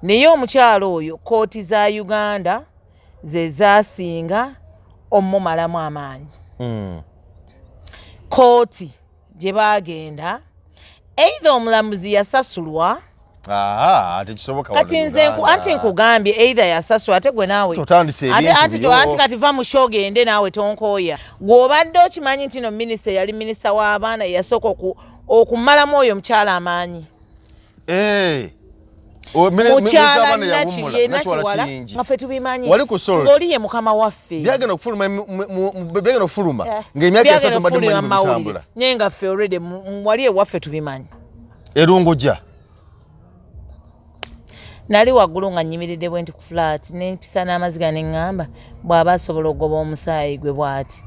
naye omukyalo oyo kooti za Uganda ze zaasinga omumalamu amaanyi. Kooti gye baagenda either omulamuzi yasasulwa kati nze anti nkugambye either yasasulwa ate gwe naawe anti kati va mu show gende naawe tonkooya gw'obadde okimanyi nti no minisita yali minisita w'abaana yasooka okumalamu oyo omukyala amaanyi. Mukyala nakiwala nga ffe tubimanyi ng'oli ye mukama waffe byagenda okufuluma ng'emyaka 3 mbadde mumanyi mu kutambula naye nga ffe already wali ewaffe tubimanyi. Erungoja nali waggulu nga nnyimiridde bwe nti ku flat n'empisa n'amaziga ne ŋŋamba bw'aba asobola okugoba omusaayi gwe bw'ati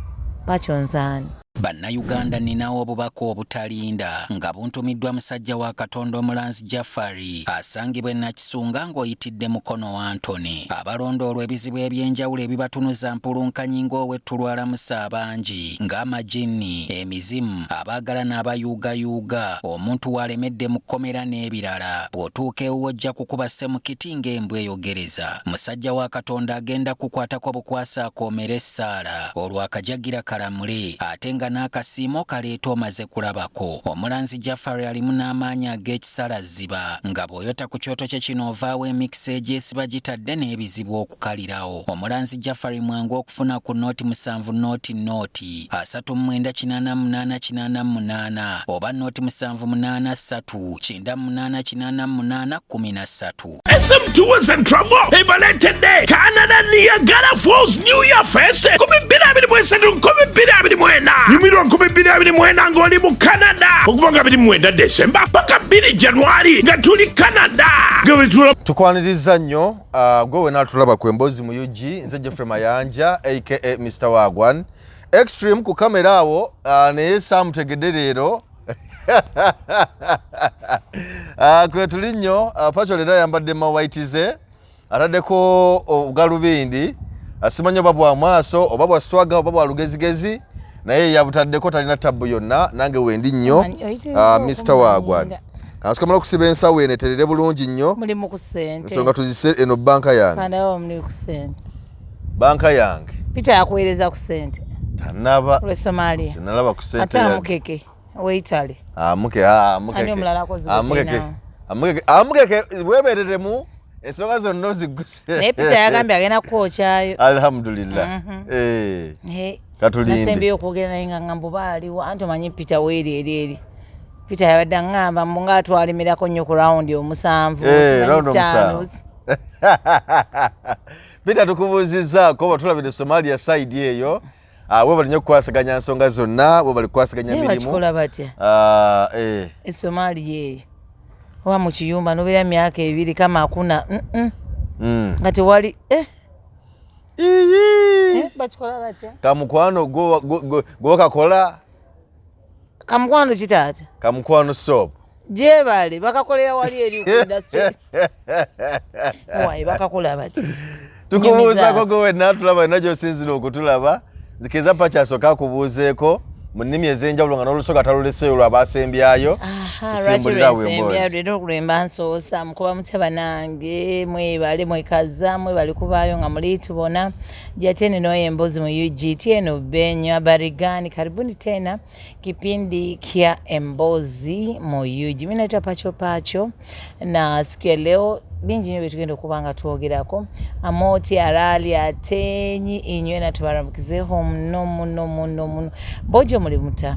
Pacho nzaani. Bannayuganda ninawo obubaka obutalinda nga buntumiddwa musajja wa Katonda Omulanzi Jafari asangibwa Nakisunga ng'oyitidde mukono wa Antony. Abalondoolwa ebizibu eby'enjawulo ebibatunuza mpulunkanyi ng'owetulwalamusa abangi ng'amajini, emizimu, abaagala n'abayuugayuuga, omuntu walemedde mu kkomera n'ebirala. Bw'otuuka ewuwo ojja kukuba ssemukiti ng'embwa eyogereza. Musajja wa Katonda agenda kukwatako bukwasa akoomera essaala olwo akajagira kalamule ate nga n'akasiimo kaleeta omaze kulabako. Omulanzi Jafari alimu n'amaanyi ag'ekisalaziba nga bw'oyota ku kyoto kye kino ovaawo emikisa egyesiba gitadde n'ebizibu okukalirawo. Omulanzi Jafari mwangu okufuna ku nooti 7 nooti 38888 oba nooti 783989813. SM Tours and Travel ebaletedde Canada Niagara Falls New Year Fest 2023 Nyumiro 2024 ng'oli mu Canada okuva nga 29 December paka 2 January nga tuli Canada. Tukwaniriza nnyo gwe wena tulaba ku emboozi mu UG nze Jeffrey Mayanja aka Mr. Wagwan Extreme ku kamera awo naye samutegedde leero kwe tuli nnyo Pacho leero yambadde mawaitize ataddeko obugalubindi asimanyo oba bwa maaso oba bwa swaga oba bwa lugezigezi naye yabutaddeko talina tabbu yonna nange wendi nnyo Mr. Wagwan kansikamala okusiba ensawo eno eterere bulungi nnyo mulimu ku ssente ensonga tuzise eno banka yange kandawo muli ku ssente banka yange Peter yakuweereza ku ssente tanaba lwe Somalia sinalaba ku ssente ate amukeke weitale amukeke amukeke webereremu ensonga zonna oziguse naye Peter yagambye agenda kwokyayo alhamdulillah katulinde nasembeyo okwogera naye nga ngambo baaliwo anti omanyi Peter weeri Peter yabadde aŋŋamba mbu nga twalimirako nnyo ku rawundi 7 Peter tukubuuzizzaako oba tulabire Somalia side eyo webali nnyo okukwasaganya nsonga zonna webali kukwasaganya mirimu bakikola batya Somalia eyo oba mu kiyumba nobeera myaka 2 kama hakuna nga tewali bakikola batya kamukwano gw'okakola kamukwano kitaata kamukwano soap gyebale bakakolera wali eri ku industry wayi bakakola batya tukubuuzaako gwe wenna tulaba najjo sinzira okutulaba zikiriza Pacho asooka akubuuzeeko mu nnimi ez'enjawulo nga n'olusooka taluleseeyo lw'abasembyayo tusimbulira wemboozi leero okulwemba nsoosa mukuba mutya nange mwebale mwekaza mwebale kubaayo nga muli tubona jatene noyo emboozi mu UGT eno benyo habari gani karibuni tena kipindi kia emboozi mu UG mimi naitwa Pacho na siku ya leo bingi nyo bitugenda okubanga twogerako amoti alali atenyi inywe natubaramukizeho muno bojo muli muta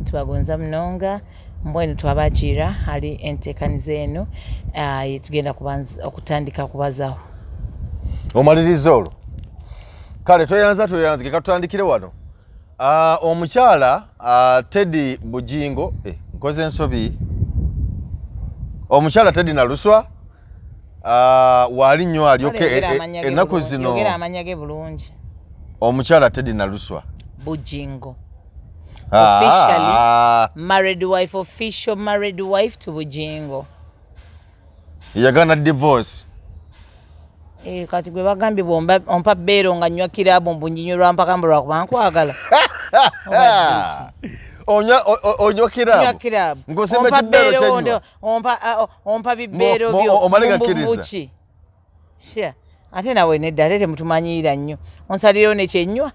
tubagonza mnonga mbwenu twabakira ali entekaniza eno tugenda okutandika kubazaho omaliriza olwo kale toyanza katutandikire wano omukyala Teddy Bugingo nkoze ensobi omukyala Teddy Naluswa wali nnyo alyoke ennaku zino yogera amanya ge bulungi omukyala Teddy Naluswa Bugingo officially married wife to Bugingo yagana divorce kati gwe bagambye ompa beero nga nnywa kirabo mbunjinywe lwampaka mbu lwakuba nkwagala Onyo kirabu. Ngosema kibero chenyo. Ompa bibero byo. Omalega Sha. Ate nawe nedalete mutumanyira nnyo. Onsaliro ne kyenywa.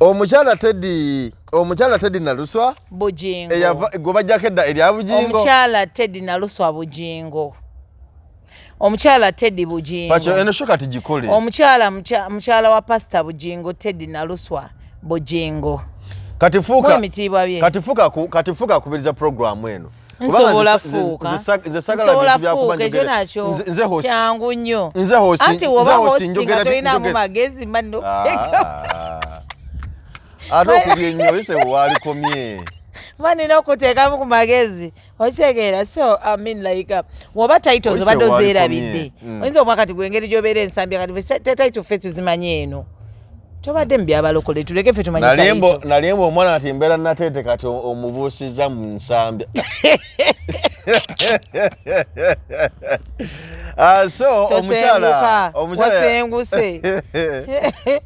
Omukyala Teddy Naluswa Bugingo. Gobajjakedda erya Bugingo. Omukyala Teddy Naluswa Bugingo. Omukyala Teddy Bugingo. Pacho eno shoka tijikole. Omukyala wa Pastor Bugingo Teddy Naluswa Bugingo. Katifuka kubiriza program eno. Nsobola fuuka. Nze sagala bintu byakubanja. Nze host. Kyangu nnyo. Nze host. Anti woba host nga tolina mu magezi manno kuteeka. Ate okubye nnyo ise walikomye. Manina okuteekamu ku magezi okitegeera. So I mean like woba titles obadde ozeerabidde oyinza okuba kati gwengeri gy'obeera ensambya kati title ffe tuzimanye eno tobadde mu byabalokole tuleke ffe tumanye title. Nalyembo omwana ati mbeera nateete kati omubuusiza mu nsambya. So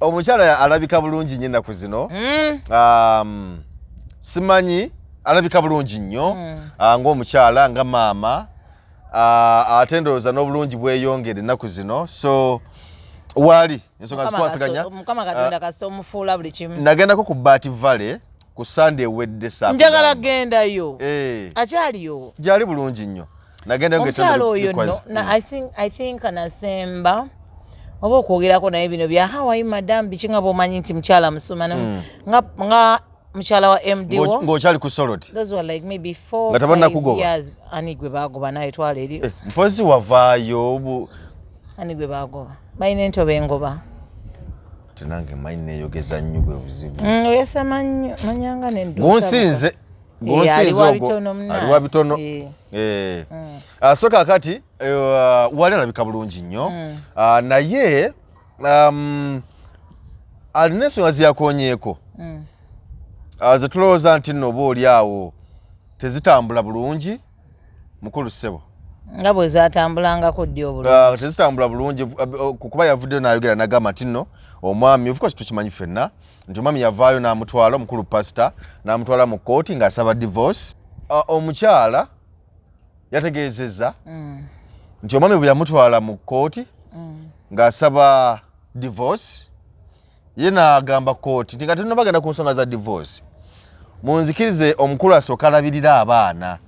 omukyala alabika bulungi nnyo ennaku zino. Simanyi alabika bulungi nnyo ng'omukyala nga maama ate ndowooza n'obulungi bweyongera ennaku zino. So wali ensonga zikwasaganya Mukama Katonda kasita omufuula buli kimu. Nagendako ku Bat Valley ku Sunday ewedde saa. Njagala gendayo. Akyaliyo. Gyali bulungi nnyo. Nagendayo omukyala oyo no, I think anasemba oba okwogerako naye bino bya how are you madam biki nga bw'omanyi nti mukyala musoma nga mukyala wa MD wo ng'okyali ku Soroti. Those were like maybe 4 years ani gwe bagoba naye twala eri mpozi wavaayo ani gwe bagoba balina entobe engoba tenange mayina eyogeza nnyo bwe buzibu oyasama nnyo manyanga nendusa gunsinze aliwa bitono so kakati wali alabika bulungi nnyo naye alina ensonga ziyakonyeeko ze tulowooza nti nno oba oli awo tezitambula bulungi mukulu ssebo nga bwe zatambulangako ddi obulungi tezitambula bulungi kuba yavuddeyo n'ayogera n'agamba nti nno omwami of course tukimanyi ffenna nti omwami yavaayo n'amutwala omukulu pasita n'amutwala mu kkooti ng'asaba divorce. Omukyala yategeezezza nti omwami bwe yamutwala mu kkooti ng'asaba divorce ye n'agamba kkooti nti nga tulina bagenda ku nsonga za divorce munzikirize omukulu asooka alabirira abaana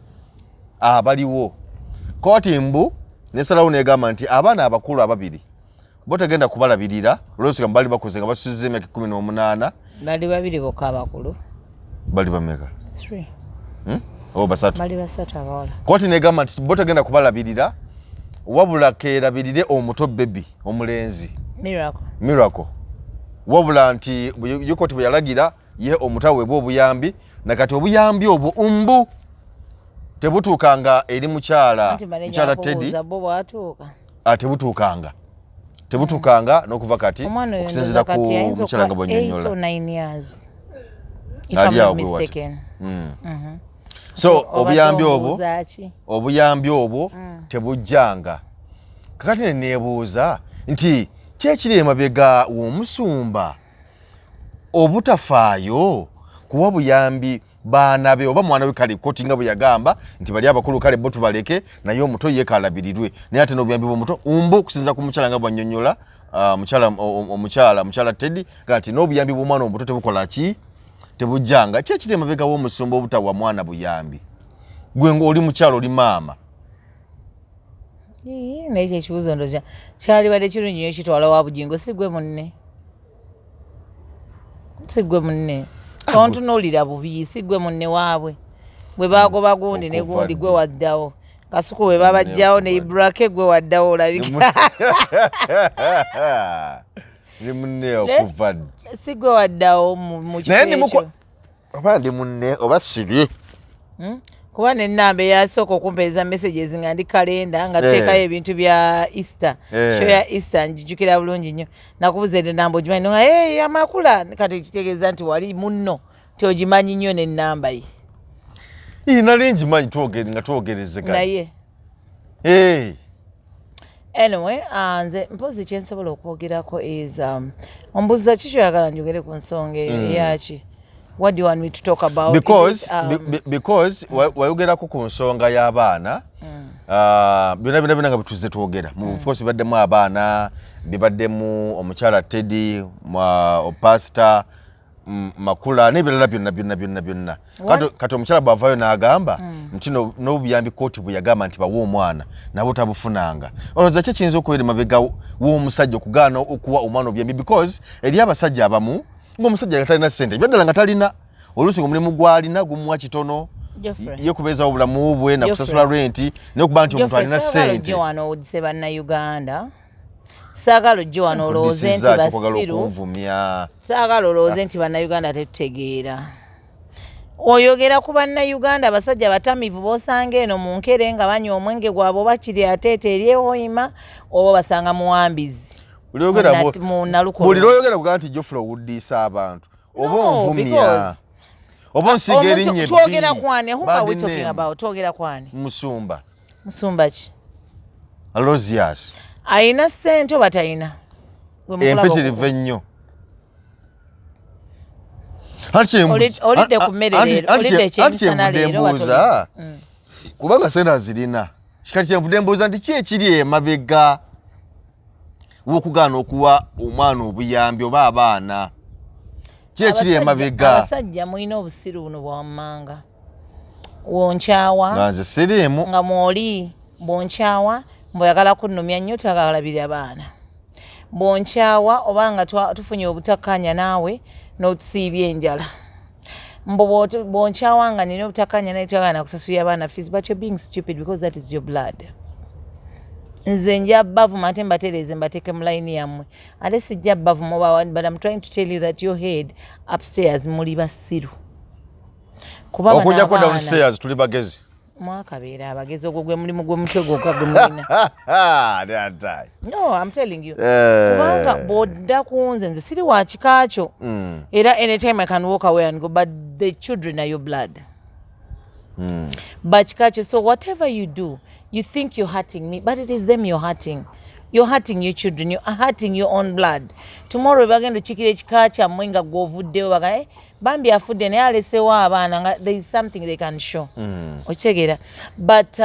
abaliwo. Kkooti mbu nesalawo negamba nti abaana abakulu ababiri bo tegenda kubalabirira olw'ensonga bali bakuze nga basuzizza emyaka 18. Bali babiri bokka abakulu. Bali bameka? 3. Basatu. Bali basatu abawala. Kkooti negamba nti bo tegenda kubalabirira wabula keerabirire omuto bebi omulenzi. Miracle. Wabula nti kkooti bwe yalagira ye omutawe bwe obuyambi nakati obuyambi obwo mbu tebutuukanga eri mukyala Teddy. Tebutuukanga n'okuva kati okusinziira ku mukyala nga bw'annyonnyola. Ali awo bwe wati. So obuyambi obwo tebujjanga. Kakati ne neebuuza nti kyekiri emabega w'omusumba obutafaayo kuwa buyambi baana be oba mwana we kale kkooti nga bwe yagamba nti bali abakulu kale bo tubaleke naye omuto ye kalabirirwe naye ate n'obuyambi bw'omuto mbu okusinziira ku mukyala nga bw'annyonnyola mukyala Teddy nti n'obuyambi bw'omwana omuto tebukola ki tebujjanga. Kyekiri emabega w'omusumba obutawa mwana buyambi gwe ng'oli mukyala oli maama. Naye ekyo ekibuuzo ndowooza kyalibadde kirungi nnyo kitwala wa Bugingo si gwe munne tontunuulira bubi si gwe munne waabwe bwe baagoba gundi ne gundi gwe waddawo kasuku bwe babajjawo ne Ibrake gwe waddawo olabika ni munne okuva si gwe waddawo mu kifo ekyo oba ndi munne oba siri kuba n'ennamba eyasooka okumpeeza messages nga ndi kalenda nga tuteekayo ebintu bya Easter show ya Easter njijjukira bulungi nnyo nakubuza ennamba ogimanyi nga amakula kati kitegeeza nti wali munno ti ogimanyi nnyo n'ennamba ye nali ngimanyi nga twogerezeganya naye anyway nze mpozi kyensobola okwogerako is ombuuza ki kyoyagala njogere ku nsonga eyo eyaki What do you want me to talk about? Because wayogerako ku nsonga y'abaana byonna nga bituze twogera of course bibaddemu abaana bibaddemu omukyala Teddy pastor makula n'ebirala byonna kati omukyala bw'avaayo n'agamba nti n'obuyambi kooti bwe yagamba nti bawa omwana nabo tabufunanga olowooza ki ekiyinza okubeera emabega w'omusajja okugaana okuwa omwana obuyambi because eri abasajja abamu ng'omusajja nga talina ssente ebyaddala nga talina oluusi ng'omulimu gw'alina gumuwa kitono ye kubeezawo obulamu bwe na kusasula renti n'okuba nti omuntu alina ssente wano owulise bannayuganda saagala ojje wano olowooze nti basiru saagala olowooze nti bannayuganda tetutegeera oyogera ku bannayuganda abasajja batamivu b'osanga eno mu nkere nga banywa omwenge gwabwe oba kiri ateete eryewoyima oba basanga muwambizi buli lwoyogera kugaa nti Jofula owuddiisa abantu oba onvumya oba onsiga erinnya ebbi twogera kwani twogera kwani musumba ki Alozias ayina ssente oba tayina empitirivu ennyo olidde ku mmere leero olidde ekyemisana leero kubanga ssente azirina kikati kyenvudde mbuuza nti ki ekiri emabega w'okugaana okuwa omwana obuyambi oba abaana ki ekiri emabega abasajja mulina obusiru buno bwammanga wonkyawa nga nze siriimu nga mwoli bwonkyawa mbweyagala kunnumya nnyo tagalabira abaana bwonkyawa oba nga tufunye obutakkanya naawe n'otusiibya enjala bwonkyawa nga nina obutakkanya naye twagala nakusasulira abaana fees but you're being stupid because that is your blood nze njja bavuma ate mbatereeze mbateeke mu layini yammwe ate sijja bavuma but I'm trying to tell you that your head upstairs muli basiru okujja ku downstairs tuli bagezi mwakabeera abagezi ogwo gwe mulimu gw'omutwe gwokka gwe mulina no I'm telling you kubanga bw'odda ku nze siri wa kika kyo era anytime I can walk away and go but the children are your blood but kika kyo so whatever you do you think you're hurting me but it is them you're hurting your children, you're hurting your own blood. Tomorrow bagenda chikire ekika kyammwe nga gw'ovuddewo baga bambi afudde naye alesewo abaana nga there is something they can show okitegeera but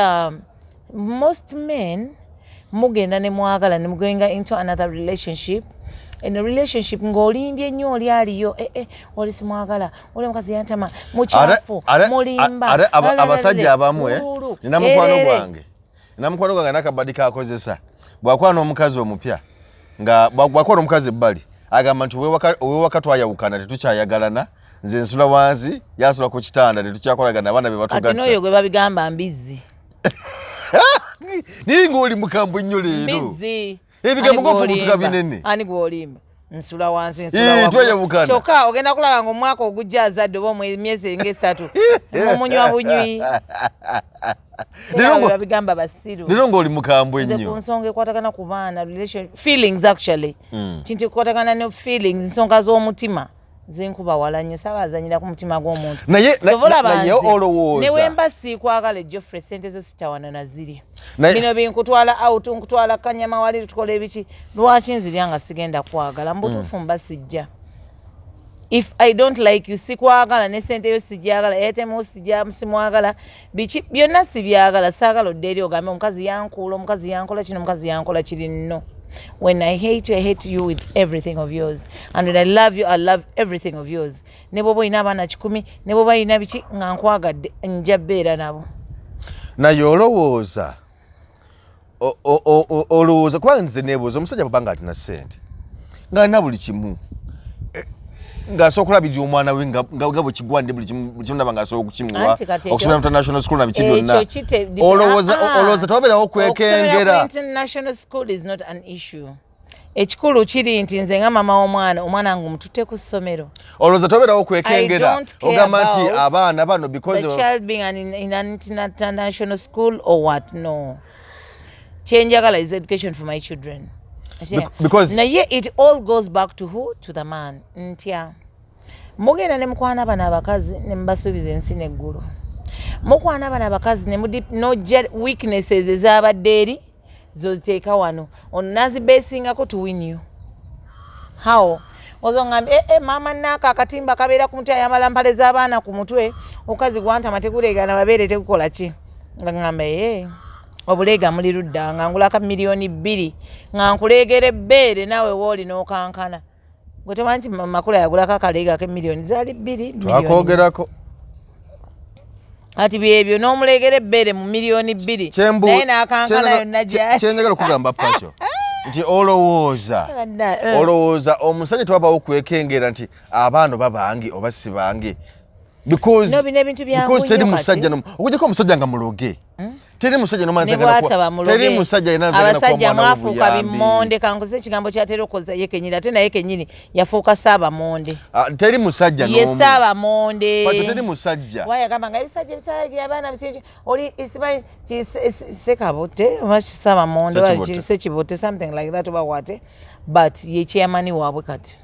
most men mugenda ne mwagala ne mugoinga into another relationship in a relationship ng'olimbye nnyo oli aliyo oli simwagala oli mukazi yantama mukyafu mulimba abasajja abamu nina mukwano gwange n'akabadi kakozesa bw'akuba n'omukazi omupya nga bw'akuba n'omukazi ebbali agamba nti owewaka twayawukana tetukyayagalana nze nsula wansi yasula ku kitanda tetukyakolagana abaana be batugatta ati n'oyo gwe babigamba mbizzi naye ng'oli mukambwe nnyo leero mbizzi ebigambo ng'ofubutuka binene ani gwolimba nsula wansi twayawukana kyokka ogenda kulaba ng'omwaka ogujja azadde oba emyezi ng'esatu mumunywa bunywi babigamba basiru leero ng'oli mukambwe nnyo ku nsonga ekwatagana ku baana feelings actually kintu ekwatagana ne feelings nsonga z'omutima zinkuba wala nnyo saabazanyira ku mutima gw'omuntu naye olowooza newemba siikwagala ejjofre sente zo sitawana naziri bino binkutwala out nkutwala kanyama wali tukola ebiki lwaki nzirya nga sigenda kwagala mbutuufu mba sijja if I don't like you sikwagala ne sente yo sijagala etemo simwagala biki byonna sibyagala saagala odde eri ogambe omukazi yankola kino omukazi yankola kiri nno. When I hate you with everything of yours. And when I love you, I love everything of yours. Ne bwoba olina abaana 10 ne bwoba olina biki nga nkwagadde nja bbeera nabo. Naye olowooza kubanga nze neebuuza omusajja bw'abanga atina ssente ng'alina buli kimu ng'asobola okulabirira omwana we nga bwe kigwande buli kimu naba ng'asobola okukimuwa okusomera mu international school na biki byonna olowooza tawabeerawo okwekengera. International school is not an issue. Ekikulu kiri nti nze nga mama w'omwana wange mututte ku ssomero. Olowooza tawabeerawo okwekengera ogamba nti abaana bano because the child being in an international school or what? No. Chenjagala is education for my children. Because naye it all goes back to who? To the man. Ntya mugenda ne mukwana bana abakazi ne mbasuubiza ensi n'eggulu. Mukwana bana abakazi ne nojja weaknesses ezabadde eri zoziteeka wano ono nazibesingako to win you. How? ozongambye mama naka akatimba kabeera ku mutwe ayambala mpale z'abaana ku mutwe okazi gwanta matekulegana babeere tekukola ki nga ngamba obulega muli ludda nga ngulaka miliyoni 2 nga nkulegera ebbeere nawe wooli n'okankana gwe temanyi nti makula yagulako akalega ke miliyoni zaali 2 twakogerako ati byebyo n'omulegera ebbeere mu miliyoni 2 naye n'akankana yonna gyali kyenjagala okugamba Pacho nti olowooza omusajja twabawo okwekengera nti abaana babange oba si bange because teri musajja okujjako omusajja nga muloge teri musajja teri musajja abasajja mwafuuka bimmonde kankuze ekigambo kyatera okukoza ye kenyini ate naye kenyini yafuuka saabamonde teri musajja ye saabamonde teri musajja wayagamba nga ebisajja ebitayagira abaana oli sekabote oba saabamonde sekibote something like that oba wate but ye chairman waabwe kati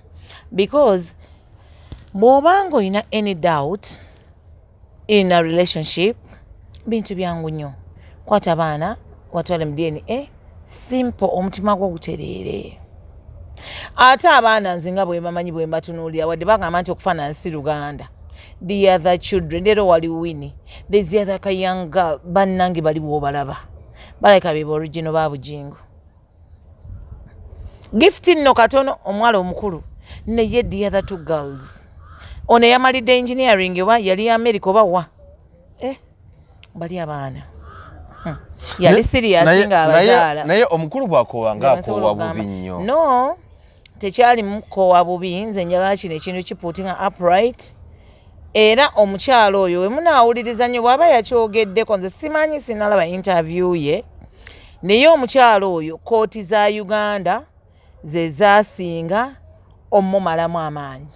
because bw'obanga olina any doubt in a relationship bintu byangu nnyo kwata abaana watwale mu DNA simple omutima gwo gutereere ate abaana nze nga bwe bamanyi bwe mbatunuulira wadde bagamba nti okufaanana si Luganda the other children leero wali Winnie there's the other young girl bannange bali bw'obalaba balabika be original ba Bugingo gift nno katono omwala omukulu naye the other 2 girls ono yamalidde engineering wa yali America oba wa bali abaana yali serious nga abazaala naye omukulu bw'akoowa ng'akoowa bubi nnyo no tekyali mukoowa bubi nze njagala kino ekintu kipuutinga upright era omukyalo oyo we munaawuliriza nnyo bw'aba yakyogeddeko nze simanyi sinalaba interview ye naye omukyalo oyo kooti za Uganda ze zaasinga omumalamu amaanyi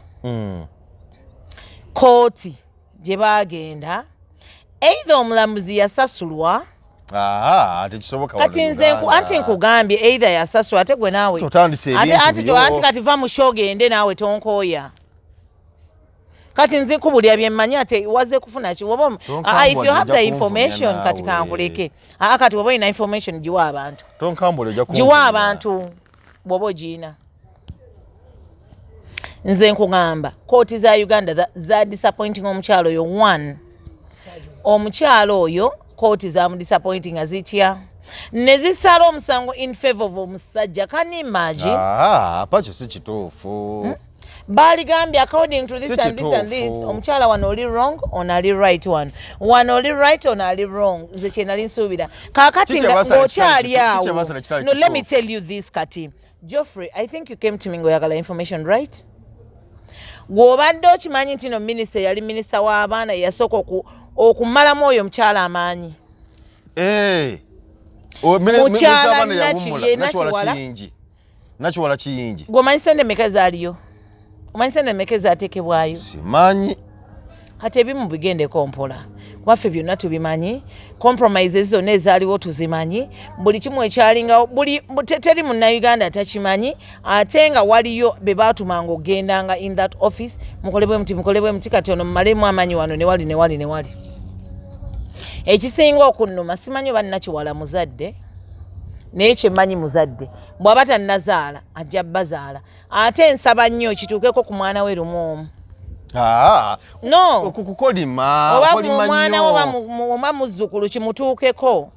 kooti gye baagenda either omulamuzi yasasulwa kati nze anti nkugambye either yasasulwa ate gwe naawe ati kati va mu show gende naawe tonkooya kati nze nkubulira bye mmanyi ate waze kufuna ki if you have the information kati kankuleke kati woba olina information giwa abantu giwa abantu bwoba ogiina nze nkugamba kooti za Uganda za disappointing omukyalo oyo 1 omukyalo oyo kooti za mu disappointing azitya ne zisala omusango in favor of omusajja can imagine Pacho si kituufu baligambye according to this and this and this omukyala wano oli wrong ono ali right wano oli right ono ali wrong nze kye nali nsuubira kaakati ng'okyali awo no let me tell you this kati Geoffrey I think you came to me ng'oyagala information right gw'obadde okimanyi nti no minisita yali minisita w'abaana yasooka okumalamu oyo omukyala amaanyi mukyala nakiwala kiyingi gw'omanyi sente meka zaaliyo omanyi sente meka ezaateekebwayo simanyi kati ebimu bigendeko mpola kubaffe byonna tubimanyi compromises zonna ezaaliwo tuzimanyi buli kimu ekyalingawo teri munnayuganda atakimanyi ate nga waliyo be baatumanga ogendanga in that office mukolebwe muti kati ono mumalemu amanyi wano newali ekisinga okunnuma simanyi oba nnakiwala muzadde naye kyemmanyi muzadde bw'aba tannazaala ajja bazaala ate nsaba nnyo kituukeko ku mwana we lumu omu no kukolima omwana oba muzzukulu kimutuukeko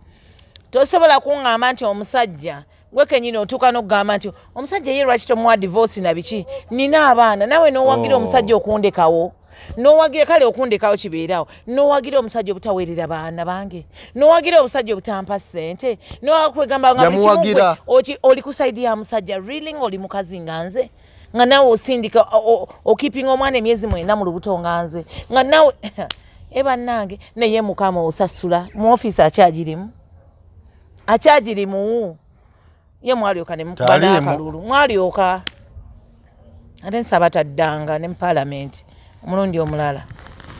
tosobola kuŋŋamba nti omusajja gwe kenyini otuuka n'okugamba nti omusajja ye lwaki tomuwa divorce na biki nina abaana nawe n'owagira omusajja okundekawo n'owagira kale okundekawo kibeerawo n'owagira omusajja obutaweerera baana bange n'owagira omusajja obutampa ssente n'owakwegamba nga yamuwagira oli ku saidi ya musajja really oli mukazi nga nze nga nawe osindika okipinga omwana emyezi 9 mu lubuto nga nze nga nawe bannange naye mukama osasula mu ofiisi akyagirimu ye mwalyoka ne mukuba n'akalulu mwalyoka ate nsaba taddanga ne mu paalamenti omulundi omulala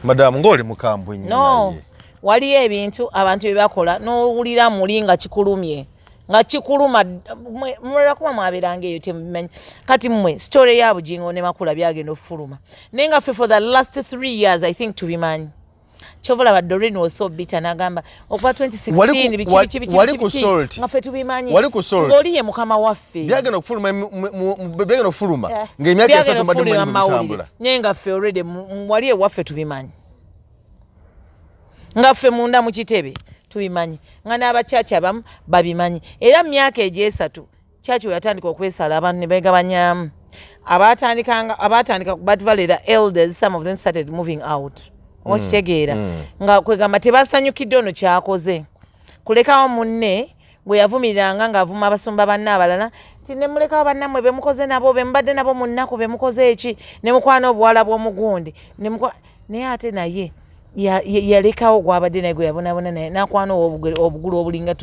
madamu ng'oli mukambwe nnyo no waliyo ebintu abantu bye bakola n'owulira muli nga kikulumye nga kikuluma mulala kuba mwabeeranga eyo temubimanyi kati mmwe story ya Bugingo ne Makula byagenda ofuluma naye nga ffe for the last 3 years I think tubimanyi Chovola ba Doreen was so bitter nagamba okuva 2016 bichi ngafe tubimanyi wali ku salt ngoli ye mukama waffe byagenda okufuluma ng'emyaka 3 mbadde mumanyi mutambula nyenga ffe already wali ye waffe tubimanyi ngaffe munda mu kitebe tubimanyi nga n'abakyaki abamu babimanyi era myaka egyesatu kyaki yatandika okwesala abantu ne begabanyamu abatandika batvalera elders, some of them started moving out. Okitegeera nga kwegamba tebasanyukidde ono kyakoze kulekawo munne bwe yavumiriranga ng'avuma abasumba banne abalala ti ne mulekawo bannammwe be mukoze nabo be mubadde nabo mu nnaku be mukoze eki ne mukwana obuwala bw'omugundi naye ate naye yalekawo gwabadde naye gwe yabonabona naye n'akwana obugulu obulinga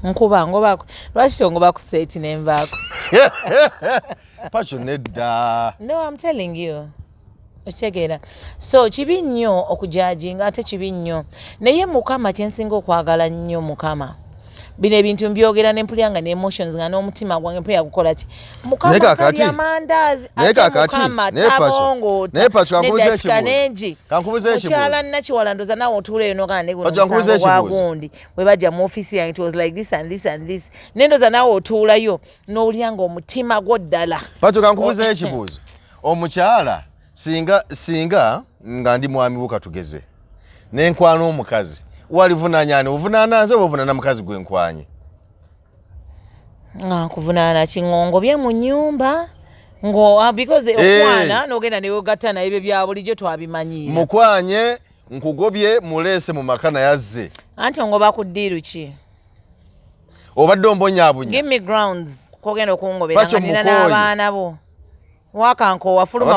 nkuba ngobaako lwaki ngoba ku seeti nenvaako Pacho nedda. No, I'm telling you. Otegeera. So kibi nnyo okujajinga ate kibi nnyo. Naye mukama kyensinga okwagala nnyo mukama. Bino ebintu mbyogera n'empulya ne emotions nga n'omutima gwange mpulya gukola ki. Mukama atali amandazi ate mukama tabongo. Ne Pacho kankubuza ekibuuzo. Mukyala Nakiwala ndoza nawe otuula eno gane guno gwagundi bwe bajja mu office yange it was like this and this and this. Nendoza nawe otuulayo n'owulya ng'omutima gwo ddala. Pacho kankubuza ekibuuzo. Omukyala singa nga ndi mwami wo katugeze. N'enkwana omukazi. Walivunanyane ovunana nze ovunana mukazi gwe nkwanye. Kuvunana kingongo bye mu nyumba ngo because okwana nogenda ne yogatta na ebyo bya bulijjo twabimanyira. Mukwanye nkugobye mulese mu makana yazze. Anti ngoba kuddiru ki? Obadde ombonyabunya. Give me grounds kogenda okungobera nga nina n'abaana bo. Wakanko wafuluma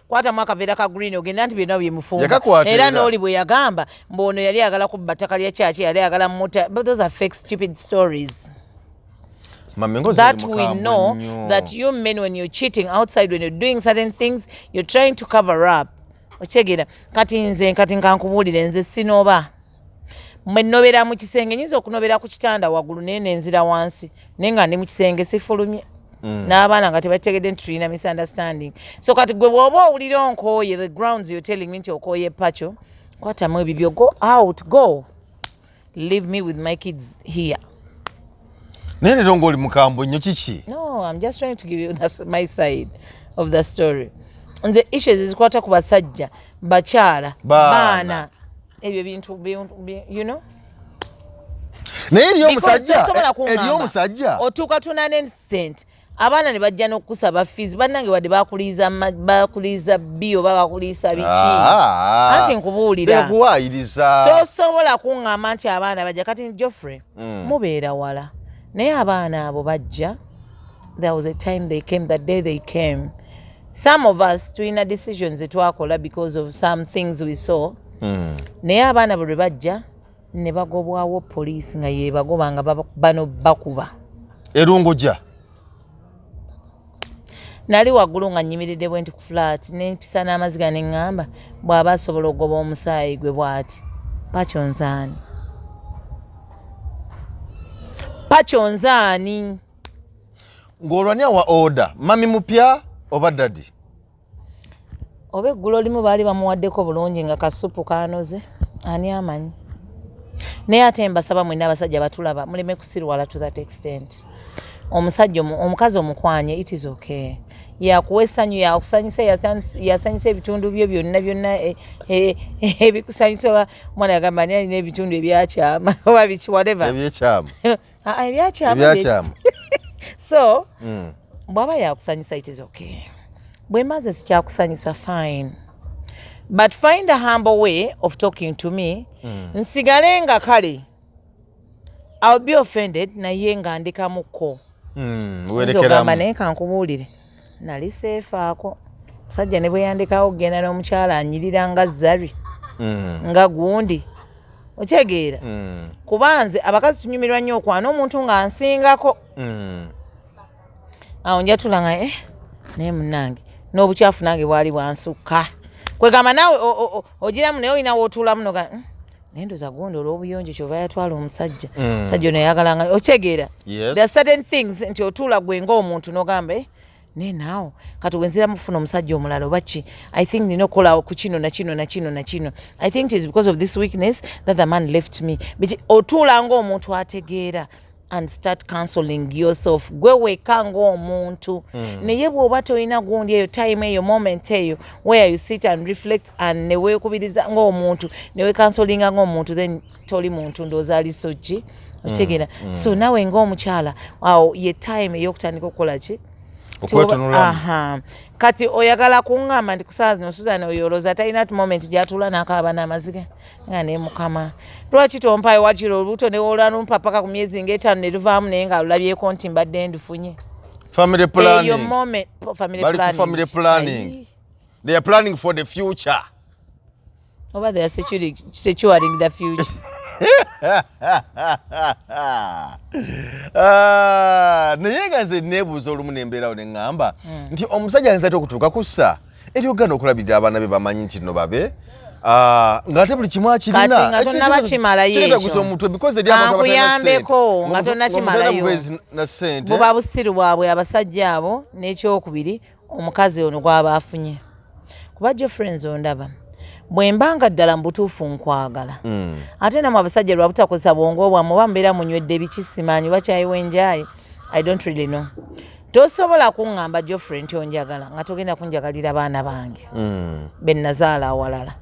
kwata mwaka vera ka green ogenda nti bino byemufumba era n'oli bwe yagamba mbono yali agala kubba ttaka lya kyaki yali agala muta, but those are fake stupid stories. That we know that you men when you're cheating outside, when you're doing certain things, you're trying to cover up. Ochegira kati nkankubuulire nze sinoba mwe nnobera mu kisenge nyinza okunobera ku kitanda waggulu naye nenzira wansi naye nga ndi mu kisenge sifulumye n'abaana nga tebategedde nti tulina misunderstanding. So kati gwe bw'oba owulira onkooye the grounds you're telling me nti okooye Pacho kwatamu ebibyo, go out, go leave me with my kids here. Nene dongo oli mukambo nnyo kiki? No, I'm just trying to give you my side of the story. Nze issues zikwata ku basajja bakyala baana ebyo bintu you know. Naye eriyo omusajja otuuka tunana instant abaana ne bajja n'okusaba fees bannange wadde bakuliza bio bakuliisa biki anti nkubuulira tosobola kuŋŋamba nti abaana bajja kati Geoffrey mubeera wala naye abaana abo bajja. There was a time they came, that day they came. Some of us tulina decisions twakola because of some things we saw. Naye abaana bwe bajja ne bagobwawo poliisi nga yebagoba nga bano bakuba erungoja. Nali waggulu nga nyimiridde bwenti ku flat nempisa n'amaziga ne ŋŋamba bw'aba asobola okugoba omusaayi gwe bw'ati Pacho nzaani. Pacho nzaani ng'olwanya wa order mami mupya oba dadi oba eggulo limu baali bamuwaddeko bulungi nga kasupu kanoze ani amanyi. Naye ate mbasaba mwenna abasajja batulaba muleme kusirwala to that extent. Omukazi omukwanye it is okay. Yakuwa essanyu yakusanyusa yasanyusa ebitundu byo byonna ebikusanyusa mwana yagamba ni alina ebitundu ebyakyama oba biki whatever ebyakyama so bw'aba yakusanyusa it is okay. Bwe maze sikyakusanyusa fine, but find a humble way of talking to me. Nsigale nga kale I'll be offended naye nga ndikamuko werekeramu naye kankubuulire nali seefaako musajja ne bwe yandikawo kugenda n'omukyala anyirira nga Zari nga gundi okyegeera kubanze abakazi tunyumirwa nnyo okwana omuntu nga nsingako awo njatula nga naye munnange n'obukyafu nange bwali bwansukka kwegamba naawe ogiramu naye olina wootuulamu noga naye ndoza gundi olw'obuyonjo kyova yatwala omusajja omusajja ono yayagalanga okyegeera there are certain things nti otuula gwe ng'omuntu n'ogamba ne naawo kati wenzira mufuna omusajja omulala obachi I think nino kola ku kino na kino na kino na kino I think it is because of this weakness that the man left me but otula ngo omuntu ategeera and start counseling yourself gwe weka ng'omuntu naye bw'oba toyina gundi eyo time eyo moment eyo where you sit and reflect and ne weekubiriza ng'omuntu ne we counselinga ng'omuntu then toli muntu ndooza ali soki okitegera so nawe ng'omukyala awo ye time ey'okutandika okukola ki okwetunulamu kati oyagala kuŋŋamba nti kusaawa zino Susan oyoloza talina moment gy'atuula n'akaaba n'amaziga nga ne mukama lwaki tompayo wakiro olubuto ne wolwanumpa paka ku myezi ng'etaano ne luvaamu naye nga lulabyeko nti mbadde ndufunye family planning eyo moment family planning they are planning for the future oba they are securing the future naye nga nze neebuuza olumu nembeerawo ne ŋŋamba nti omusajja ayinza ate okutuuka ku ssa eryogana okulabirira abaana be bamanyi nti nno babe ng'ate buli kimu akirina kati nga tonnaba kimalayo ekyo omutwe because eri abantu kankuyambeko nga tonna kimalayo na ssente buba busiru bwabwe abasajja abo n'ekyokubiri omukazi ono gw'aba afunye kuba Geoffrey ondaba bwe mbanga ddala mu butuufu nkwagala ate namwe abasajja lwa butakozesa bwongo bwammwe oba mbeera munywedde bikisimanyi bakyayiwa enjaayi I don't really know tosobola kuŋŋamba Geoffrey nti onjagala nga togenda kunjagalira baana bange be nazaala awalala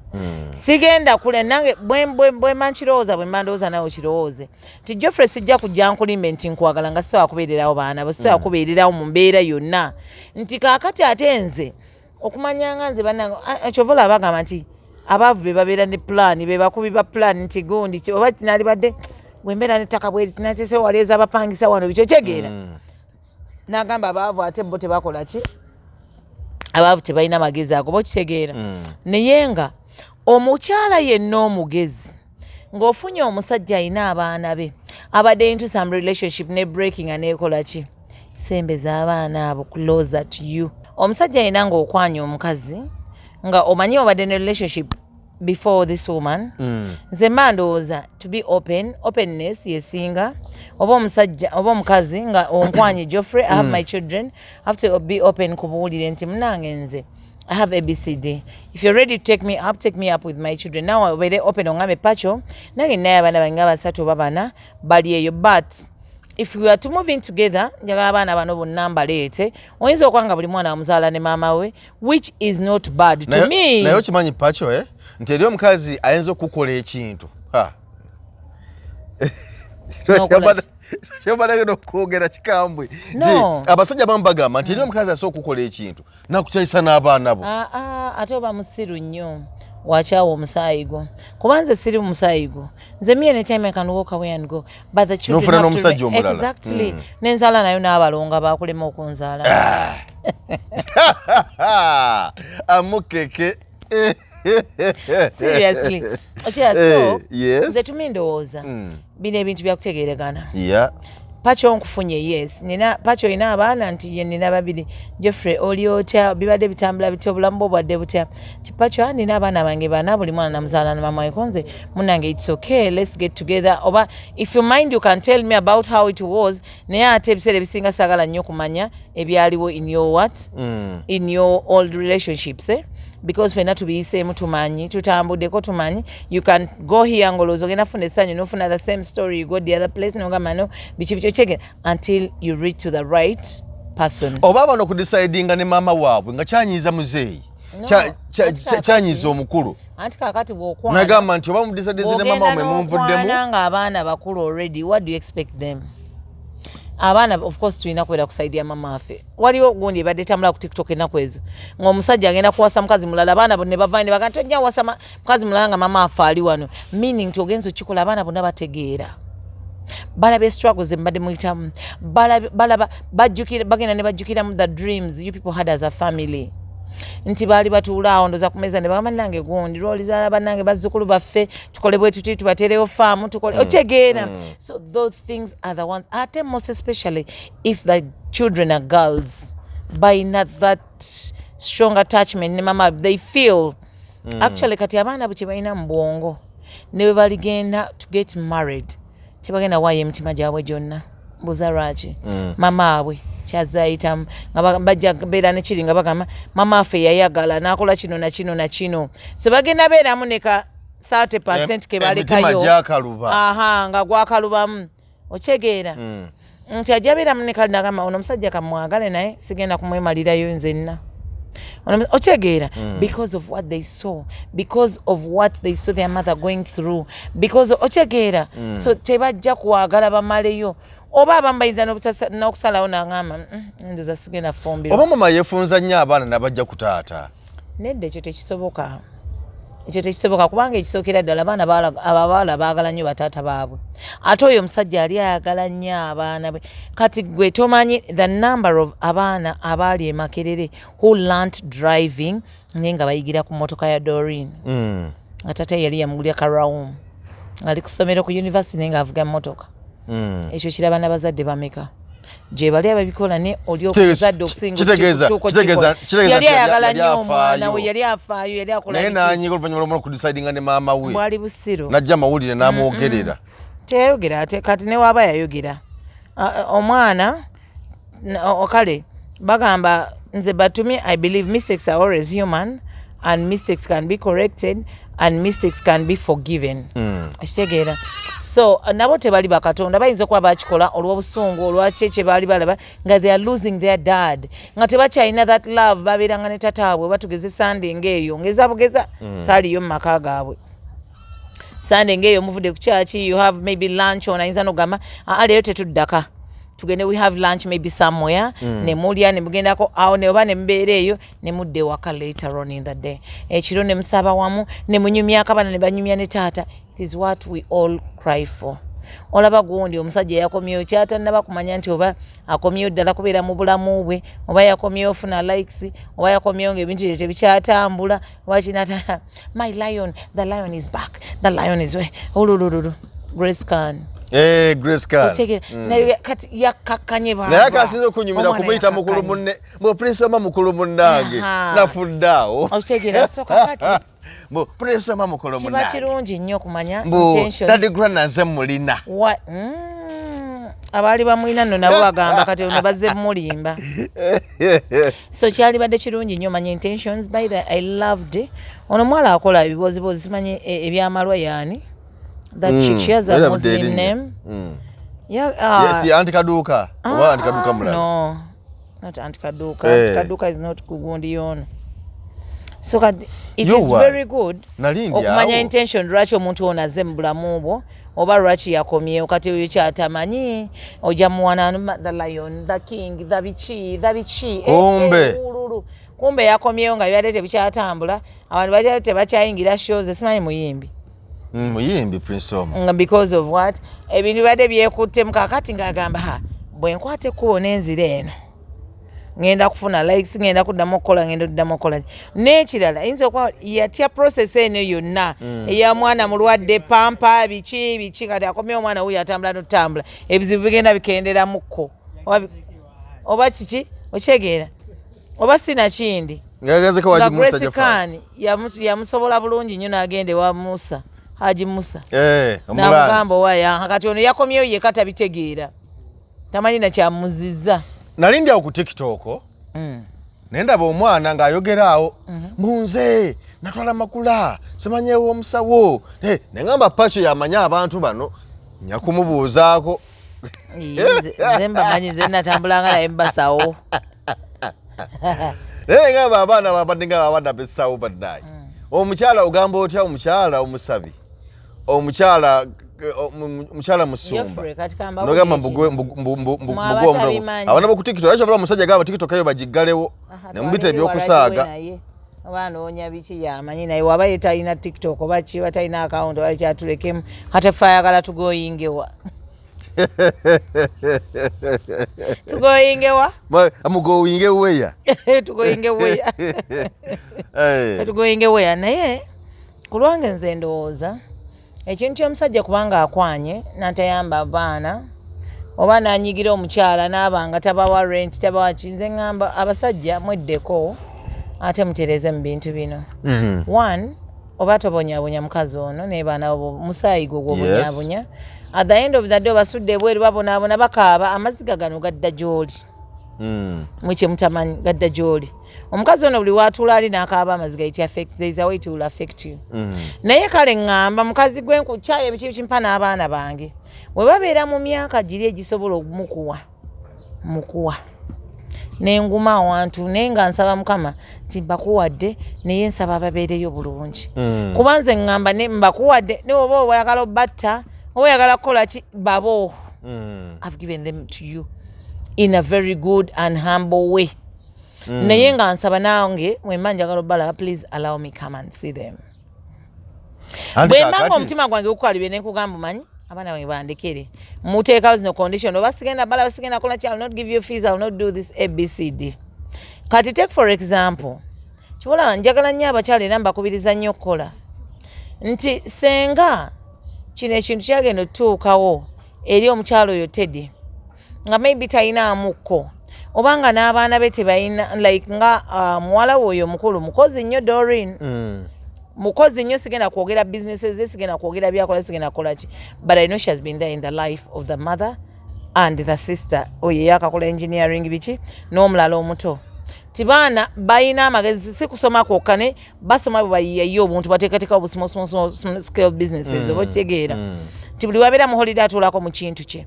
sigenda kule nange bwe mankirowooza bwe mbandowooza nawe okirowooze nti Geoffrey sijja kujja nkulimbe nti nkwagala nga sisobola kubeererawo baana bo sisobola kubeererawo mu mbeera yonna nti kaakati ate nze okumanya nga nze bannange kyovola bagamba nti abaavu be babeera ne pulaani be bakubi ba pulaani nti gundi oba tinali badde bwe mbeera n'ettaka bweri tinatese waleeza abapangisa wano bikyo kyegeera n'agamba abaavu ate bo tebakola ki abaavu tebalina magezi ago bo kitegeera naye nga omukyala yenna omugezi ng'ofunye omusajja ayina abaana be abadde into some relationship ne breaking aneekola ki sembeza abaana abo closer to you omusajja ayina ng'okwanya omukazi nga omanyi obadde ne relationship before this woman nze mandowooza to be openness yesinga oba omusajja oba omukazi nga onkwanye Geoffrey I have my children I have to be open kubuulire nti munange nze I have ABCD if you're ready to take me up with my children now obeere open ongambe Pacho nange naye abaana bange basatu oba bana bali eyo but if we are to move in together njagala abaana bano bonna mbaleete oyinza okwanga buli mwana wamuzaala ne maama we which is not bad to me naye okimanyi Pacho nti eri omukazi ayinza okukola ekintu kyobalagenda okwogera kikambwe nti abasajja bamu bagamba nti eri omukazi asobola okukola ekintu nakukyayisa n'abaana bo ate oba musiru nnyo wakyawa omusaayi gwo kuba nze siri musaayi gwo nze me anytime I can walk away and go but the children have n'omusajja omulala exactly n'enzaala nayo n'abalonga bakulema okunzaala amukeke seriously so nze tumi ndowooza bino ebintu byakutegeeregana Pacho nkufunye yes Pacho ina abaana nti ye nina babiri Geoffrey oli otya bibadde bitambula bityo obulamu bwo bwadde butya ti Pacho nina abaana bange bana buli mwana namuzaala na mama we konze munange it's okay let's get together oba if you mind you can tell me about how it was naye ate ebiseera ebisinga saagala nnyo kumanya ebyaliwo in your in your old relationships because fena tubiyiseemu tumanyi tutambuddeko tumanyi you can go here ngolooza ogenda funa essanyu nofuna the same story you go the other place nogamba no biki bikyo kyegera until you reach to the right person oba bano okudecidinga ne maama waabwe nga kyanyiiza muzeeyi kyanyiiza omukulu anti kakati bw'okwana nagamba nti oba mudecidinze ne maama wammwe munvuddemu nga abaana bakulu already what do you expect them abaana of course tulina kubeera kusaidia mama affe waliwo gundi ebadde tambula ku TikTok ennaku ezo ng'omusajja agenda kuwasa mukazi mulala abaana bonna bavaayo ne bagamba tojja wasa mukazi mulala nga mama affe ali wano meaning ti ogenza okikola abaana bonna bategeera balaba struggles mbadde muyitamu balaba bagenda ne bajjukiramu the dreams you people had as a family nti baali batuula awo ndoza ku meza ne bagamba nange gundi lwolizaala bannange bazzukulu baffe tukole bwe tuti tubaterewo faamu tukole otegeera so those things are the ones ate most especially if the children are girls by not that strong attachment ne mama they feel actually kati abaana bwe balina mu bwongo ne bwe baligenda to get married tebagenda waayo emitima gyabwe gyonna mbuza lwaki mama abwe kyazayitamu nga bajja beera ne kiri nga bagamba mama affe yayagala n'akola kino na kino na kino so bagenda beeramu ne ka 30% ke balekayo nga gwakalubamu okyegeera nti ajja beeramu ne kali nagamba ono omusajja kamwagale naye sigenda kumwemalirayo nzenna okyegeera because of what they saw their mother going through because okyegeera so tebajja kuwagala bamaleyo oba abamu bayinza n'okusalawo nagamba ndoza sigenda fumbiro oba mama yeefunza nnyo abaana nabajja ku taata nedda ekyo tekisoboka kubanga ekisookera ddala abawala baagala nnyo bataata baabwe ate oyo omusajja ali ayagala nnyo abaana be kati gwe tomanyi the number of abaana abaali e Makerere who learnt driving naye nga bayigira ku mmotoka ya Doreen nga taata yali yamugulya karawumu ali ku ssomero ku university naye ng'avuga mmotoka ekyo kiraba n'abazadde bameka gye bali ababikola ne oli okuzadde okusinga ayagala nnyo omwana we yali afaayo yali akola naye nanyiga oluvannyuma lw'omwana okudisidinga ne maama we bwali busiro najja amawulire n'amwogerera teyayogera ate kati ne waaba yayogera omwana kale bagamba nze batumi I believe mistakes are always human and mistakes can be corrected and mistakes can be forgiven okitegeera so nabo tebali bakatonda bayinza okuba bakikola olw'obusungu olwaki kye baali balaba nga they are losing their dad nga tebakyalina that love babeeranga ne tataabwe batugeze sande ng'eyo ngeza bugeza saaliyo mu maka gaabwe sande ng'eyo muvudde ku kyaki you have maybe lunch on ayinza n'ogamba leero tetuddaka tugende we have lunch maybe somewhere ne mulya ne mugendako awo ne oba ne mubeera eyo ne mudde waka later on in the day ekiro ne musaba wamu ne munyumya akabana ne banyumya ne taata it is what we all cry for olaba gundi omusajja yakomyeyo kyatannaba kumanya nti oba akomyeyo ddala kubeera mu bulamu bwe oba yakomyeyo ofuna likes oba yakomyeyo ng'ebintu bye tebikyatambula oba kinata my lion the lion is back the lion is ulululu Grace Khan Grace Khan kati yakakanye baba naye akasinza okunyumira kumuyita mukulu munne mbo Prince Oma mukulu munnange nafuddaawo okitegeera soka kati mbo Prince Oma mukulu munnange kiba kirungi nnyo okumanya intention Daddy Granaze mulina abaali bamulina nno nabo bagamba kati ono bazze mulimba so kyali badde kirungi nnyo manya intentions by the I loved ono mwala akola ebibozibozi simanyi ebyamalwa yaani that she has a Muslim name. Yes, Auntie Kaduka. Auntie Kaduka Mulala. No, not Auntie Kaduka. Auntie Kaduka is not Kugundi yon. So it is very good. Okumanya intention lwaki omuntu ono azze mu bulamu bwo oba lwaki yakomyewo kati oyo kyatamanyi ojja muwana the lion, the king, the bichi. Kumbe yakomyewo nga byadde tebikyatambula abantu bajja tebakyayingira shows simanyi muyimbi. Muyimbi Prince Oma because of what ebintu bade byekutte mukakati ngagamba bwe nkwate kuona enzira eno ngenda kufuna likes ngenda kuddamu okukola ngenda kuddamu okukola n'ekirala yinza okuba yatya process eno yonna eya mwana mulwadde pampa biki kati akomyewo omwana wuyo atambula n'otambula ebizibu bigenda bikenderamuko oba kiki okyegeera oba sina kindi nga Grace Khan yamusobola bulungi nnyo n'agenda ewa Musa Haji Musa omulazi waya kati ono yakomyeyo ye katabitegeera tamanyi na kyamuzizza nalindi awo ku TikTok nendaba omwana ng'ayogeraawo munze natwala makula simanyeewo omusawo nengamba Pacho yamanya abantu bano nyakumubuuzaako nze mbamanyi nze natambulanga naye mbasawo naye ngamba abaana babadde nga abaana bessawo baddayi omukyala ogamba otya omukyala omusabi omukyala musumba nogamba abana boku TikTok acha vula musajja gaba TikTok ayo bajiggalewo nemubita ebyokusaaga abanoonya biki yamanyi naye waba yetalina TikTok oba ki batalina account oba kyatulekemu kate fayagala tugoyingewa tugoyingewa amugoyingeweya tugoyingeweya naye kulwange nze ndowooza ekintu ky'omusajja kubanga akwanye n'atayamba abaana oba n'anyigira omukyala n'abanga tabawa rent tabawa kinze ngamba abasajja mweddeko ate mutereeze mu bintu bino one oba tobonyabonya mukazi ono naye baana musaayi gwo gw'obonyabonya at the end of the day basudde ebweru babonaabona bakaaba amaziga gano gadda gy'oli mwiche mutamanyi gadda gyoli omukazi ono buli watula ali n'akaaba amaziga iti affect there is a way it will affect you naye kale ngamba mukazi gwe nkukyayo ebikibi kimpa n'abaana bange bwe babeera mu myaka giri egisobola mukuwa nenguma awantu naye nga nsaba mukama timbakuwadde naye nsaba ababeereyo bulungi kubanze ngamba ne mbakuwadde ne oba oyagala obatta oba oyagala kukola ki babo I've given them to you in a very good and humble way naye nga nsaba nange mwemba njagala obbala please allow me come and see them bwe mbanga omutima gwange gukwalibye nekugamba manyi abaana bange bandekere muteekawo zino condition oba sigenda bala basigenda kola ki I'll not give you fees I'll not do this ABCD kati take for example kibola njagala nnyo abakyala era mbakubiriza nnyo okukola nti senga kino ekintu kyagenda otutuukawo eri omukyalo oyo Teddy nga maybe talina amukko obanga n'abaana be tebalina like nga muwala oyo mukulu mukozi nnyo Doreen mukozi nnyo sigenda kwogera businesses sigenda kwogera byakola sigenda kola ki but I know she has been there in the life of the mother and the sister oyo yakakola engineering biki n'omulala omuto tibaana bayina amagezi si kusoma kwokka basoma bayiyayo obuntu bateekateeka small scale businesses oba kitegeera ti buli wabeera mu holiday atuulako mu kintu kye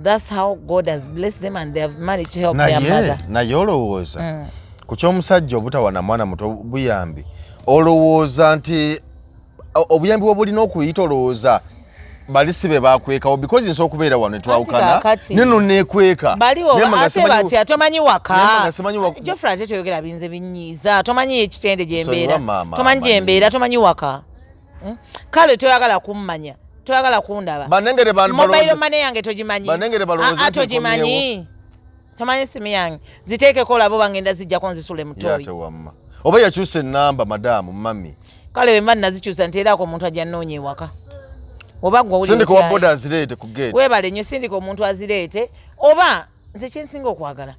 that's how God has blessed them and they have managed to help their mother naye olowooza ku ky'omusajja obutawa na mwana muto buyambi olowooza nti obuyambi bwobulina okuyita olowooza balisi be bakwekawo because nso okubeera wano netwawukana nino nekweka ate atomanyi waka Jofra ate toyogera binze binyiiza tomanyi ekitende gyembeera tomanyi gyembeera tomanyi waka kale toyagala kummanya toyagala kundaba mobile money yange togimanyi togimanyi tomanyi simu yange ziteekeko olabo bangenda zijjako nzisule mutoyi oba yakyusa enamba madamu mami kale bemba nazikyusa nteerako omuntu ajja nnoonya ewaka oba gwe sindika wa boda azireete ku gate weebale nnyo sindika omuntu azireete oba nze kyensinga okwagala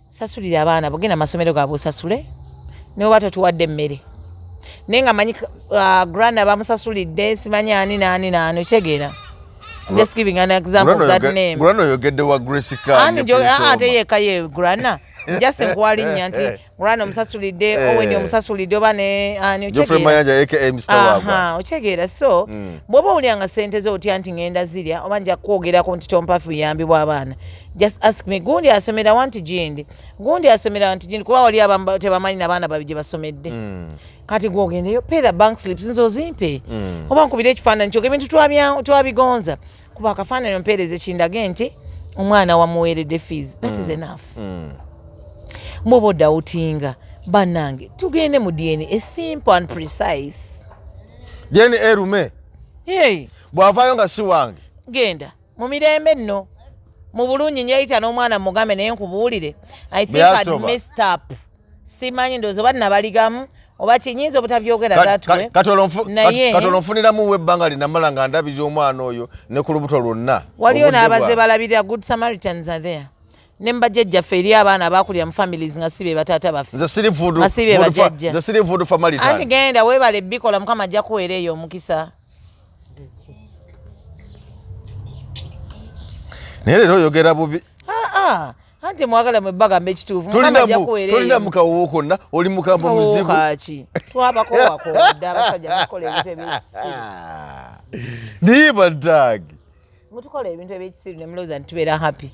sasulira abaana bogenda amasomero gaabwe osasule naye oba totuwadde emmere naye nga manyi granda bamusasulidde simanyi ani naani okyegeera I'm just giving an example of that name granda oyogedde wa Grace Khan ate yeeka ye granda njase nkwalinya nti granda omusasulidde owendi omusasulidde oba ne ani okyegeera so bw'oba olyanga sente zo otya nti ngenda zirya oba nja kwogerako nti tompa buyambi bw'abaana just ask me gundi asomera wanti gindi kuba wali tebamanyi n'abaana babiri gye basomedde kati gwogendeyo pay the bank slips nzo ozimpe oba nkubira ekifaananyi kyokka ebintu twabigonza kuba akafaananyi ompeereza kindage nti omwana wamuweeredde fees that is enough mwoba odawutinga bannange tugende mu DNA simple and precise DNA erume bw'avaayo nga si wange genda mu mirembe nno mu bulungi nyayita n'omwana mugambe naye nkubuulire I think I'd messed up simanyi ndowooza oba nabaligamu oba kinyinza obutabyogera gatwe katono nfuniramu webbanga linamala nga ndabirira omwana oyo ne ku lubuto lwonna waliyo n'abaze balabirira good Samaritans are there ne mbajjajjaffe eri abaana abakulira mu families nga sibe bataata baffe nze siri vuudu family anti genda weebale bikola mukama ajja kuweera eyo omukisa naye leero oyogera bubi anti mwagala mwebagambe ekituufu mukama ajja kuweera eyo tolina mukawowo konna oli mukamba muzibu kaki twabakowakodde abasajja mukola ebintu ebyekisiru niye baddaagi mutukola ebintu ebyekisiru ne mulowooza nti tubeera happy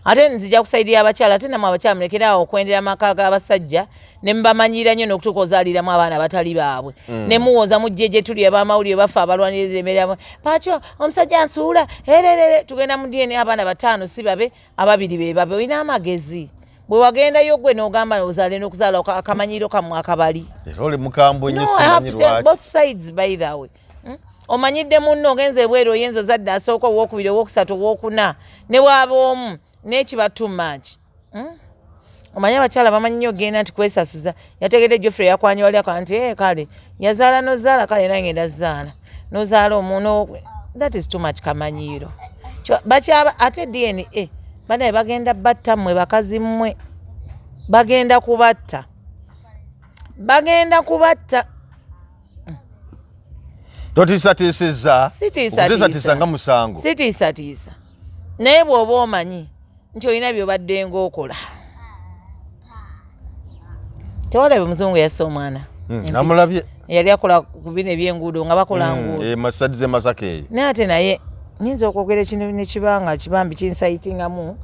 ate nzija kusaidia abakyala ate namwe abakyala mulekerawo okwendera amaka g'abasajja ne mbamanyira nnyo n'okutuuka ozaaliramu abaana batali baabwe ne muwoza mujje gye tuli abamawulire baffe abalwaniriza embeera Pacho omusajja nsuula ererere tugenda mu DNA abaana 5 si babe ababiri be babe olina amagezi bwe wagendayo gwe n'ogamba ozaale n'okuzaala akamanyiro kammwe akabali leero oli mukambwe nnyo simanyi lwaki both sides by the way omanyidde munno ogenza ebweru oyenza ozadde asooka owokubiri owokusatu owokuna ne bwaba omu nekiba too much omanye abakyala bamanyi nnyo genda nti kwesasuza yategedde Geoffrey yakwanya wali akwa nti kale yazaala nozaala kale naye ngenda zaala nozaala omuno that is too much kamanyiiro bakyaba ate DNA banaye bagenda batta mmwe bakazi mmwe bagenda kubatta totiisatiisizza okutiisatiisa nga musango sitiisatiisa naye bw'oba omanyi nti olina by'obadde ng'okola tewalabye muzungu yasse omwana namulabye yali akola ku bino ebyenguudo nga bakola nguudo masadize masaka eyo naye ate naye nyinza okwogera ekintu nekibanga kibambi kinsayitingamu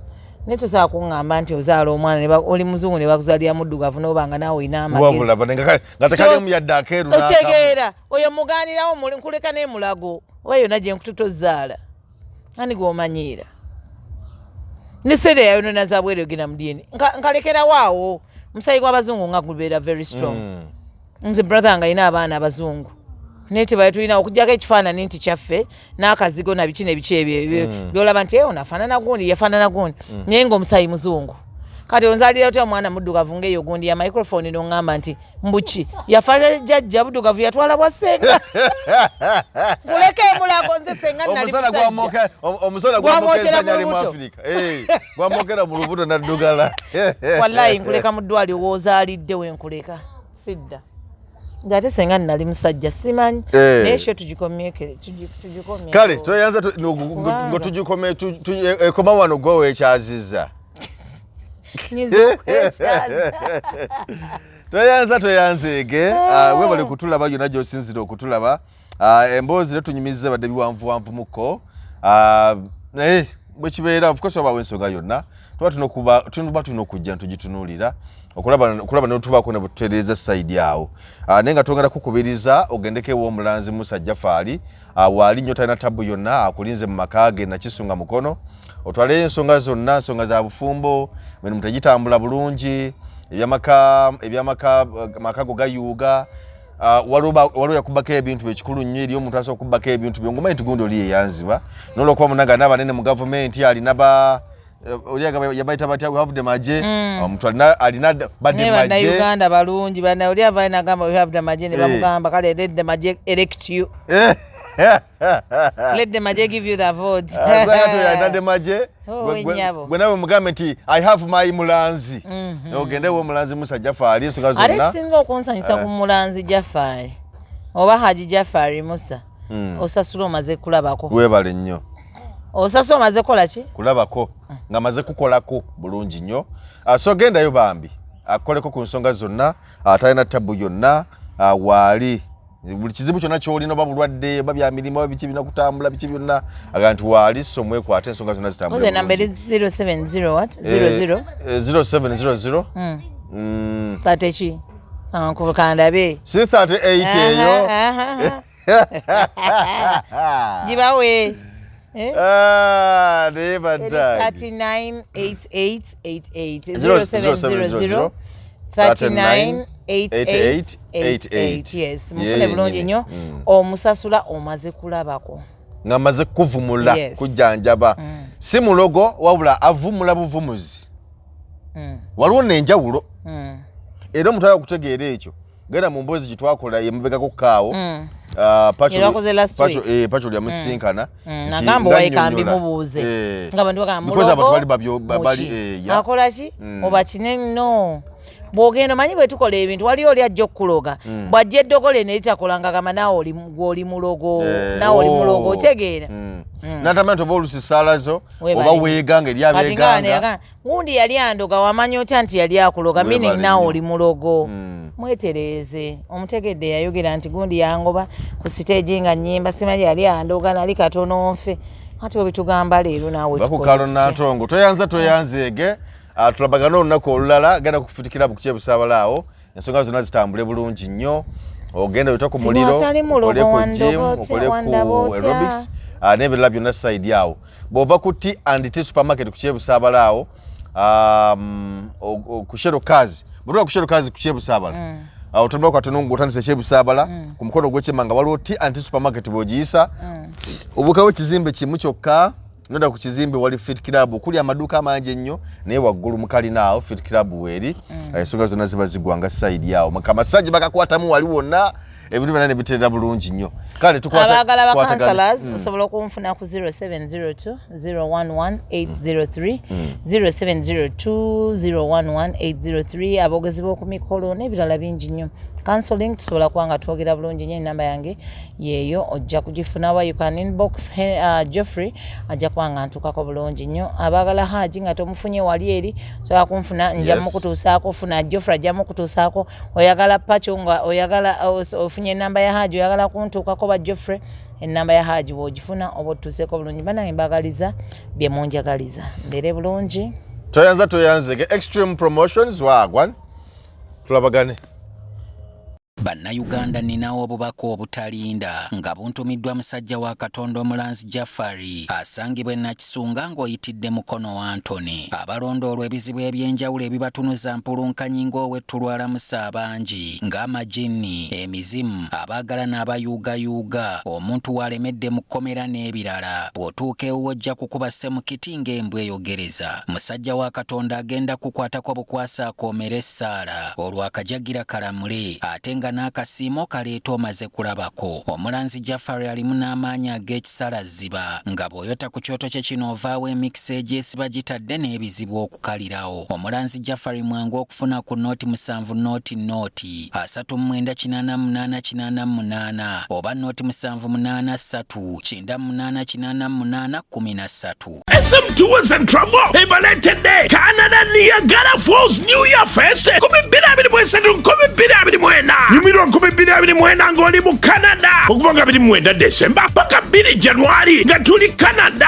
naye tosobola kuŋŋamba nti ozaala omwana oli muzungu ne bakuzaalira muddugavu n'obanga naawe olina amagezi nga tekalimu yadde akeeru otegeera oyo mugaanirawo nkuleka n'emulago oba yonna gye nkututozaala ani gw'omanyiira neseera yayonona za bweru ogenda mu dyeni nkalekerawo awo omusayi gw'abazungu nga gubeera very strong nze brother nga alina abaana abazungu naye tebaye tulina okugjako ekifaanani nti kyaffe n'akazigo na biki nebiki ebyo byolaba nti ono afaanana gundi yafaanana gundi naye ng'omusayi muzungu kati onzaalira otya omwana muddugavu ng'eyo gundi ya microphone n'oŋŋamba nti mbuki yafaanana jjajja buddugavu yatwala bwa ssenga nguleka emulago nze senga nali omusana gwamokeza nyali mu Afrika gwamokera mu lubuto naddugala wallahi nkuleka mu ddwaliro w'ozaalidde wenkuleka sidda ngate senga nali musajja simanyi naye sho tugikomye kale toyanza ngo tugikome ekoma wano gwe ekyaziza toyanzeege webale kutulaba yonna gy'osinzira okutulaba emboozi tetunyumiza badde biwanvuwanvu muko naye bwe kibeera of course wabaawo ensonga yonna tuba tulina okujja ntugitunuulira okulaba netubaako ne bututereeza sayidi awo naye nga twongera kukubiriza ogendeko ew'omulanzi musajja faali waali nnyo talina tabu yonna akulinze mu maka ge nakisunga mukono otwale ensonga zonna ensonga za bufumbo mirimu tegitambula bulungi ebyamaka go gayuuga waliwo yakubako ebintu ekikulu nnyo eri omuntu asobola okubako ebintu byongomanyi nti gundi oli yeyanziba nolwokuba munaga n'abanene mu gavumenti alina yabayita batya we have the maje omuntu alina badde maje Uganda balungi bana oli avaye nagamba we have the maje ne bamugamba kale let the maje elect you let the maje give you the vote azato ya the maje gwenawe mugambe nti I have my mulanzi ogende wo mulanzi musajja faali ensonga zonna ale singa okonsanyusa ku mulanzi Jafari oba Haji Jafari Musa osasula omaze kulabako webale nnyo osasula omaze kola ki kulabako nga maze kukolako bulungi nnyo so gendayo bambi akoleko ku nsonga zonna atalina tabu yonna waali buli kizibu kyonna kyolina oba bulwadde oba bya mirimu oba biki bina kutambula biki byonna aga nti waali so mwekwate ensonga zonna zitambula bulungi number 070 what 00 0700 tatechi kukandabe si 38 eyo gibawe 398888 398888 yes mufune bulungi nnyo omusasula omaze kulabako nga maze kuvumula kujjanjaba si mulogo wabula avumula buvumuzi waliwo nenjawulo era omuntu ayagala okutegeera ekyo genda mu mboozi gitwakola yemubegako kaawo Pacho lyamusinkana nagamba wayikambi mubuuze nga bantu bagamba akola ki oba kine nno bw'ogenda manyi bwe tukola ebintu waliyo oli ajja okukuloga bw'ajja eddogole neritakolanga gamba naawe oli mulogo naawe oli mulogo otegeera natamanya nti oba olusisaalazo oba weeganga eri abeeganga gundi yali andoga wamanya otya nti yali akuloga meaning naawe oli mulogo mwetereeze omutegedde yayogera nti gundi yangoba ku siteegi nga nnyimba simanyi yali andoga nali katono nfe ati obitugamba leero naawe bakukalo nantongo toyanzeege tulabagana olunaku olulala genda kufutikira ku kyebusabalaawo ensonga zonna zitambule bulungi nnyo ogenda wita ku muliro okole ku gym okole ku aerobics n'ebirala byonna sayidi awo bw'ova ku T and T supermarket ku kyebusabalaawo ku sherokazi bw'otuuka ku sherokazi ku kyebusaabala otambula katono ng'otandisa ekyebusaabala ku mukono gw'ekyemmanga waliwo T and T supermarket bw'ogiyisa obukawo ekizimbe kimu kyokka noda ku kizimbe wali Fit Club okuli amaduuka amangi ennyo naye waggulu mukalina awo Fit Club weeri ensonga zonna ziba zigwanga sayidi awo amasajja bakakwatamu wali wonna ebintu byonna ne biteera bulungi nnyo kale abaagala bakansalas osobola okunfuna ku 0702 011 803 0702 011 803 aboogezi b'oku mikolo n'ebirala bingi nnyo counseling tusobola kuba nga twogera bulungi nnyo. Enamba yange yeeyo ojja kugifunawa. You can inbox Geoffrey ajja kuba nga ntuukako bulungi nnyo. Abaagala Haji nga tomufunye wali eri sobola kunfuna nja mukutuusaako. Funa Geoffrey ajja mukutuusaako. Oyagala Pacho nga oyagala ofunye enamba ya Haji oyagala kuntuukako ba Geoffrey enamba ya Haji w'ogifuna oba otutuuseeko bulungi. Bannange mbagaliza bye munjagaliza mbeere bulungi. Toyanze Extreme Promotions wagwan tulabagane. Bannayuganda ninawo obubaka obutalinda nga buntumiddwa musajja wa Katonda Omulanzi Jafari asangibwa Nakisunga ng'oyitidde mukono wa Antony. Abalondoolwa ebizibu ebyenjawulo ebibatunuza mpulunkanyi ng'owetulwala musa bangi ng'amajini, emizimu, abaagala n'abayuugayuuga, omuntu walemedde mu kkomera n'ebirala. Bw'otuuka ewuwo ojja kukuba ssemukiti ng'embwa eyogereza. Musajja wa Katonda agenda kukwatako bukwasa akoomera essaala olwo akajagira kalamule ate nga n'akasiimo kaleeta omaze kulabako. Omulanzi Jafari alimu n'amaanyi ag'ekisalaziba nga bw'oyota ku kyoto kye kino ovaawo emikisa egyesiba gitadde n'ebizibu okukalirawo. Omulanzi Jafari mwangu okufuna ku nooti 7 nooti 38888 oba nooti 783988813. SM Tours and Travel ebaletedde Canada Niagara Falls New Year Fest 2023 Nyumiro 2024 ng'oli mu Canada okuva nga 29 December paka 2 January nga tuli Canada.